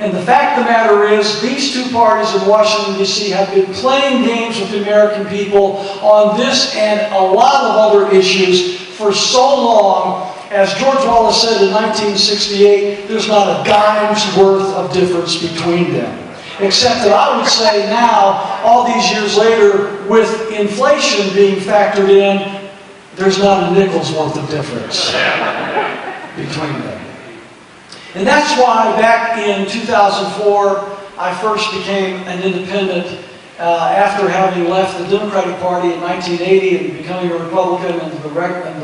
And the fact of the matter is, these two parties in Washington, D.C. have been playing games with the American people on this and a lot of other issues for so long. As George Wallace said in 1968, there's not a dime's worth of difference between them. Except that I would say now, all these years later, with inflation being factored in, there's not a nickel's worth of difference between them. And that's why back in 2004, I first became an independent after having left the Democratic Party in 1980 and becoming a Republican in the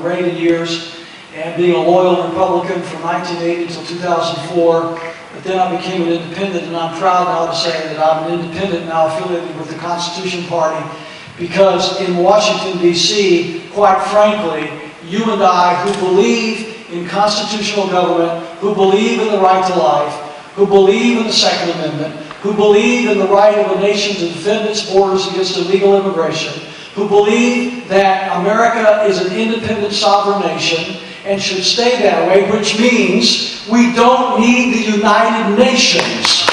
Reagan years and being a loyal Republican from 1980 until 2004. But then I became an independent, and I'm proud now to say that I'm an independent now affiliated with the Constitution Party, because in Washington, D.C., quite frankly, you and I who believe in constitutional government, who believe in the right to life, who believe in the Second Amendment, who believe in the right of a nation to defend its borders against illegal immigration, who believe that America is an independent sovereign nation and should stay that way, which means we don't need the United Nations.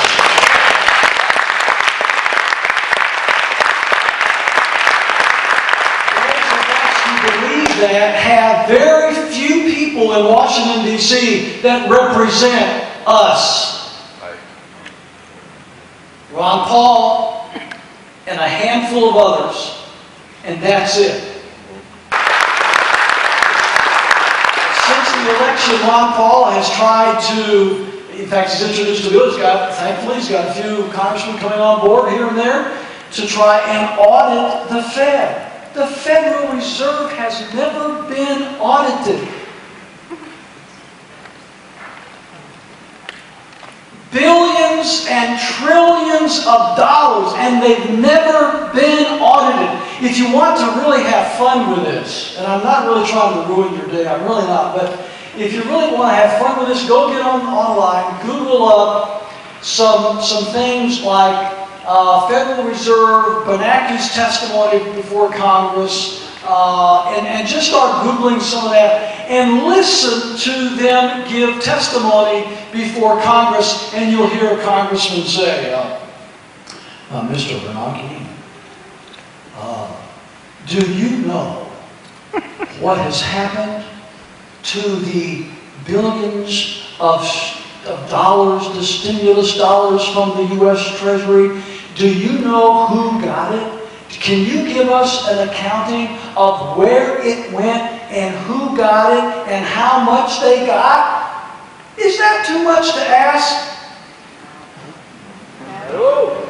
That have very few people in Washington, D.C. that represent us. Ron Paul and a handful of others, and that's it. Since the election, Ron Paul has tried to, in fact, he's introduced a bill. Thankfully, he's got a few congressmen coming on board here and there to try and audit the Fed. The Federal Reserve has never been audited. Billions and trillions of dollars, and they've never been audited. If you want to really have fun with this, and I'm not really trying to ruin your day, I'm really not, but if you really want to have fun with this, go get online, Google up some things like Federal Reserve, Bernanke's testimony before Congress, and just start Googling some of that and listen to them give testimony before Congress, and you'll hear a congressman say, Mr. Bernanke, do you know what has happened to the billions of dollars, the stimulus dollars from the U.S. Treasury? Do you know who got it? Can you give us an accounting of where it went and who got it and how much they got? Is that too much to ask? No.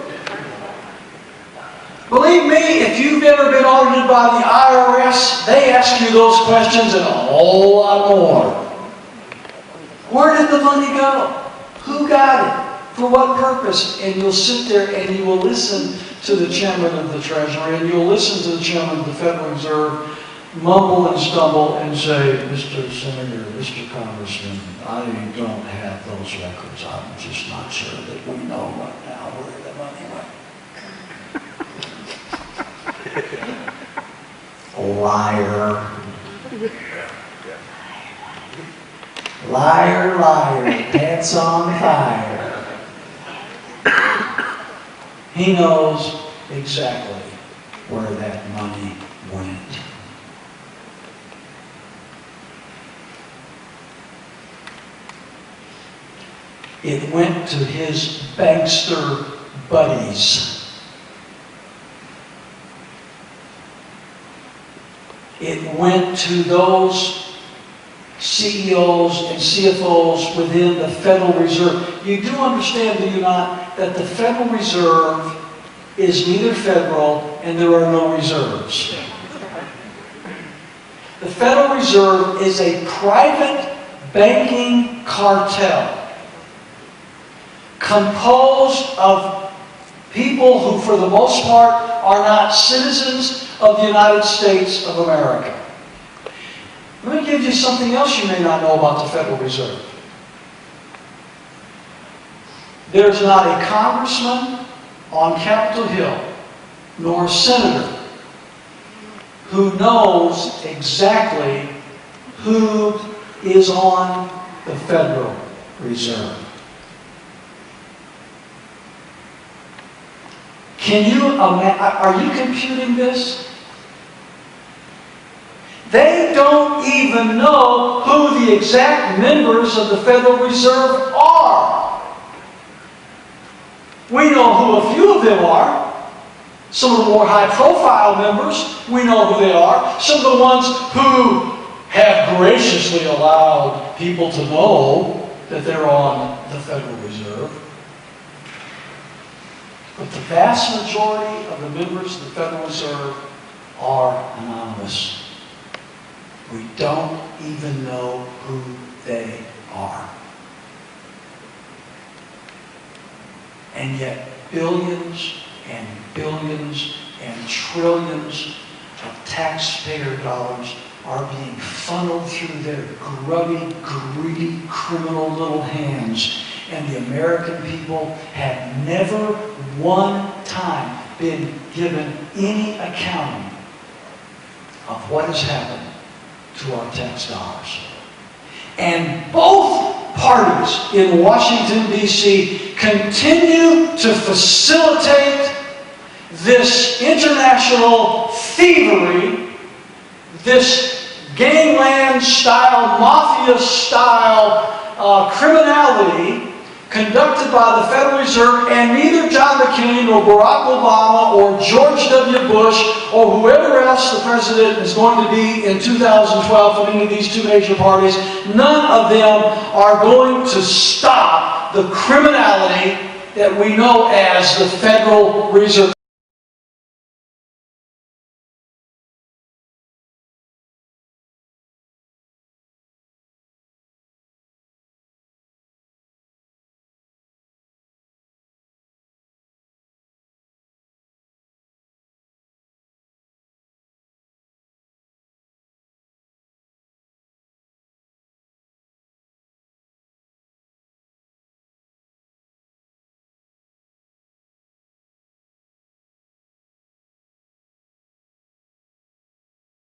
Believe me, if you've ever been audited by the IRS, they ask you those questions and a whole lot more. Where did the money go? Who got it? For what purpose? And you'll sit there and you will listen to the chairman of the Treasury and you'll listen to the chairman of the Federal Reserve mumble and stumble and say, Mr. Senator, Mr. Congressman, I don't have those records. I'm just not sure that we know right now where the money went. Liar. Liar, liar, pants on fire. He knows exactly where that money went. It went to his bankster buddies. It went to those CEOs and CFOs within the Federal Reserve. You do understand, do you not, that the Federal Reserve is neither federal and there are no reserves. The Federal Reserve is a private banking cartel composed of people who, for the most part, are not citizens of the United States of America. Let me give you something else you may not know about the Federal Reserve. There's not a congressman on Capitol Hill, nor a senator, who knows exactly who is on the Federal Reserve. Can you imagine? Are you computing this? They don't even know who the exact members of the Federal Reserve are. We know who a few of them are. Some of the more high-profile members, we know who they are. Some of the ones who have graciously allowed people to know that they're on the Federal Reserve. But the vast majority of the members of the Federal Reserve are anonymous. We don't even know who they are. And yet billions and billions and trillions of taxpayer dollars are being funneled through their grubby, greedy, criminal little hands. And the American people have never one time been given any accounting of what has happened to our tax dollars. And both parties in Washington, D.C. continue to facilitate this international thievery, this gangland-style, mafia-style criminality conducted by the Federal Reserve, and neither John McCain nor Barack Obama or George W. Bush or whoever else the president is going to be in 2012 from any of these two major parties, none of them are going to stop the criminality that we know as the Federal Reserve.